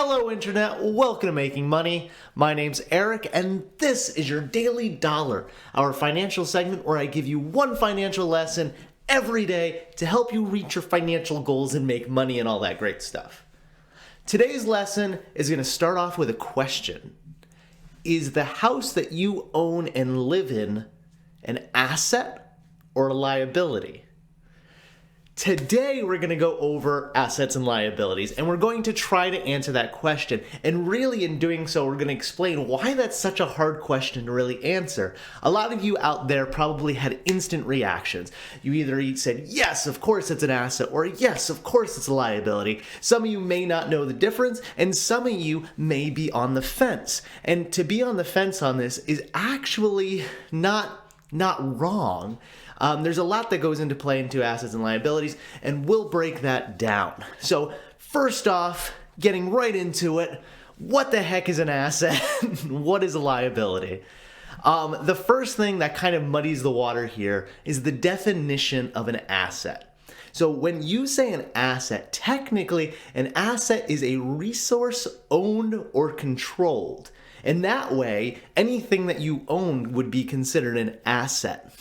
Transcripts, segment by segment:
Hello Internet, welcome to Making Money. My name's Eric and this is your Daily Dollar, our financial segment where I give you one financial lesson every day to help you reach your financial goals and make money and all that great stuff. Today's lesson is going to start off with a question. Is the house that you own and live in an asset or a liability? Today, we're going to go over assets and liabilities, and we're going to try to answer that question. And really, in doing so, we're going to explain why that's such a hard question to really answer. A lot of you out there probably had instant reactions. You either said, yes, of course it's an asset, or yes, of course it's a liability. Some of you may not know the difference, and some of you may be on the fence. And to be on the fence on this is actually not wrong. There's a lot that goes into play into assets and liabilities, and we'll break that down. So first off, getting right into it, what the heck is an asset? What is a liability? The first thing that kind of muddies the water here is the definition of an asset. So when you say an asset, technically an asset is a resource owned or controlled. And that way, anything that you own would be considered an asset.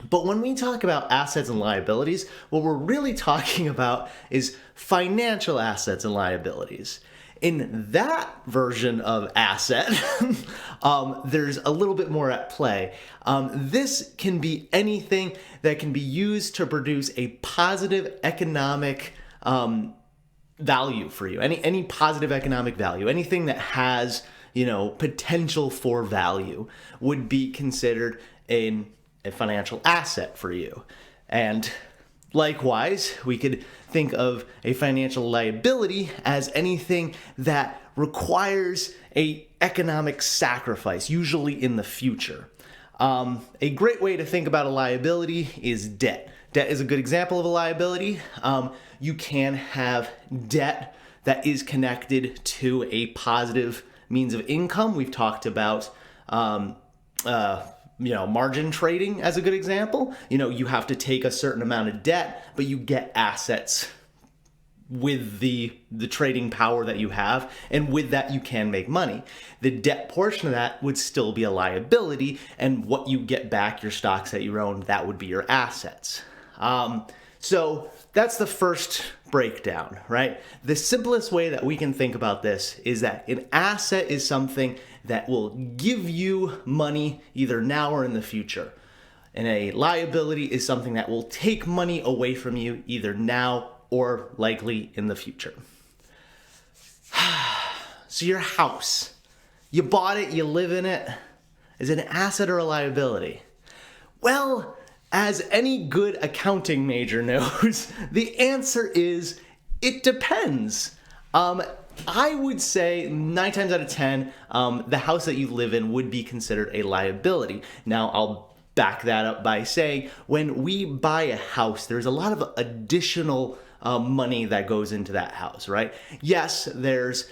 But when we talk about assets and liabilities, what we're really talking about is financial assets and liabilities. In that version of asset, there's a little bit more at play. This can be anything that can be used to produce a positive economic value for you. Any positive economic value, anything that has potential for value would be considered a financial asset for you. And likewise, we could think of a financial liability as anything that requires a economic sacrifice, usually in the future. A great way to think about a liability is debt. Debt is a good example of a liability. You can have debt that is connected to a positive means of income. We've talked about margin trading as a good example. You have to take a certain amount of debt, but you get assets with the trading power that you have, and with that you can make money. The debt portion of that would still be a liability, and what you get back, your stocks that you own, that would be your assets. So that's the first breakdown, right? The simplest way that we can think about this is that an asset is something that will give you money either now or in the future. And a liability is something that will take money away from you either now or likely in the future. So your house, you bought it, you live in it. Is it an asset or a liability? Well, as any good accounting major knows, the answer is it depends. I would say 9 times out of 10, the house that you live in would be considered a liability. Now, I'll back that up by saying when we buy a house, there's a lot of additional money that goes into that house, right? Yes, there's,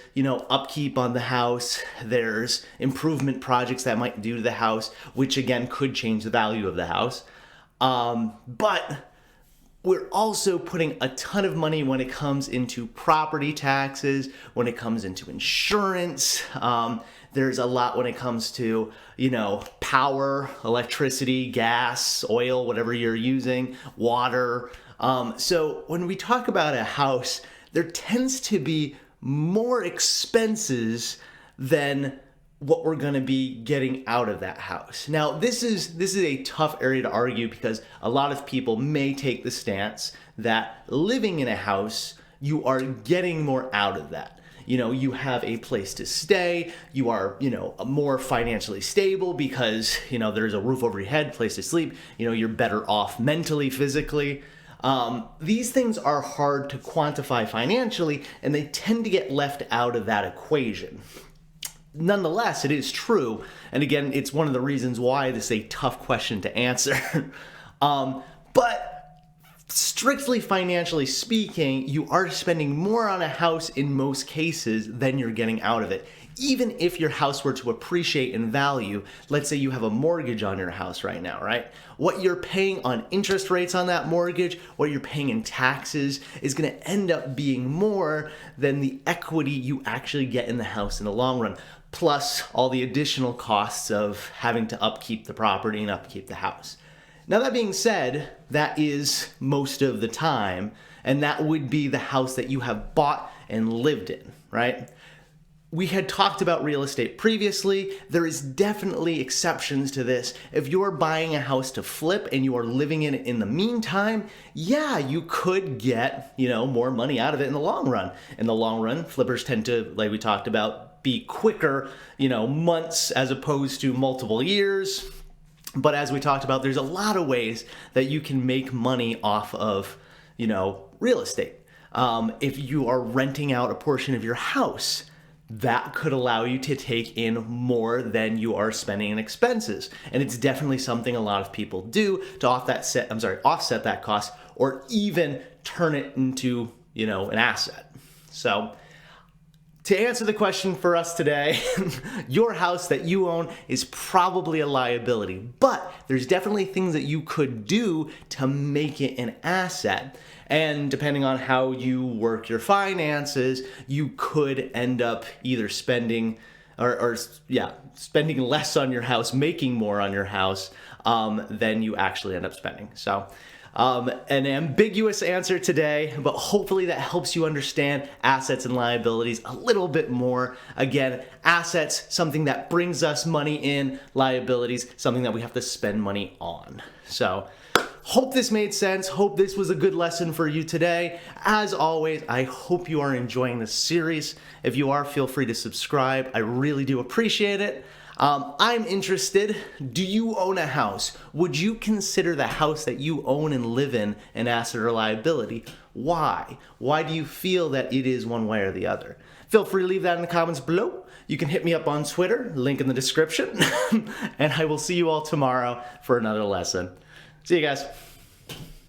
upkeep on the house. There's improvement projects that might do to the house, which again could change the value of the house. But we're also putting a ton of money when it comes into property taxes, when it comes into insurance. There's a lot when it comes to, power, electricity, gas, oil, whatever you're using, water. So when we talk about a house, there tends to be more expenses than what we're going to be getting out of that house. Now, this is a tough area to argue because a lot of people may take the stance that living in a house, you are getting more out of that. You have a place to stay, you are, more financially stable because, there's a roof over your head, place to sleep, you're better off mentally, physically. These things are hard to quantify financially, and they tend to get left out of that equation. Nonetheless, it is true, and again, it's one of the reasons why this is a tough question to answer. But strictly financially speaking, you are spending more on a house in most cases than you're getting out of it. Even if your house were to appreciate in value, let's say you have a mortgage on your house right now, right? What you're paying on interest rates on that mortgage, what you're paying in taxes is going to end up being more than the equity you actually get in the house in the long run, plus all the additional costs of having to upkeep the property and upkeep the house. Now, that being said, that is most of the time, and that would be the house that you have bought and lived in, right? We had talked about real estate previously. There is definitely exceptions to this. If you're buying a house to flip and you are living in it in the meantime, yeah, you could get, more money out of it in the long run. In the long run, flippers tend to, like we talked about, be quicker, months as opposed to multiple years. But as we talked about, there's a lot of ways that you can make money off of, real estate. If you are renting out a portion of your house, that could allow you to take in more than you are spending in expenses. And it's definitely something a lot of people do to offset that cost, or even turn it into, an asset. So to answer the question for us today, your house that you own is probably a liability, but there's definitely things that you could do to make it an asset. And depending on how you work your finances, you could end up either spending spending less on your house, making more on your house than you actually end up spending. So an ambiguous answer today, but hopefully that helps you understand assets and liabilities a little bit more. Again, assets, something that brings us money in; liabilities, something that we have to spend money on. So hope this made sense. Hope this was a good lesson for you today. As always, I hope you are enjoying this series. If you are, feel free to subscribe. I really do appreciate it. I'm interested. Do you own a house? Would you consider the house that you own and live in an asset or liability? Why? Why do you feel that it is one way or the other? Feel free to leave that in the comments below. You can hit me up on Twitter, link in the description. And I will see you all tomorrow for another lesson. See you guys.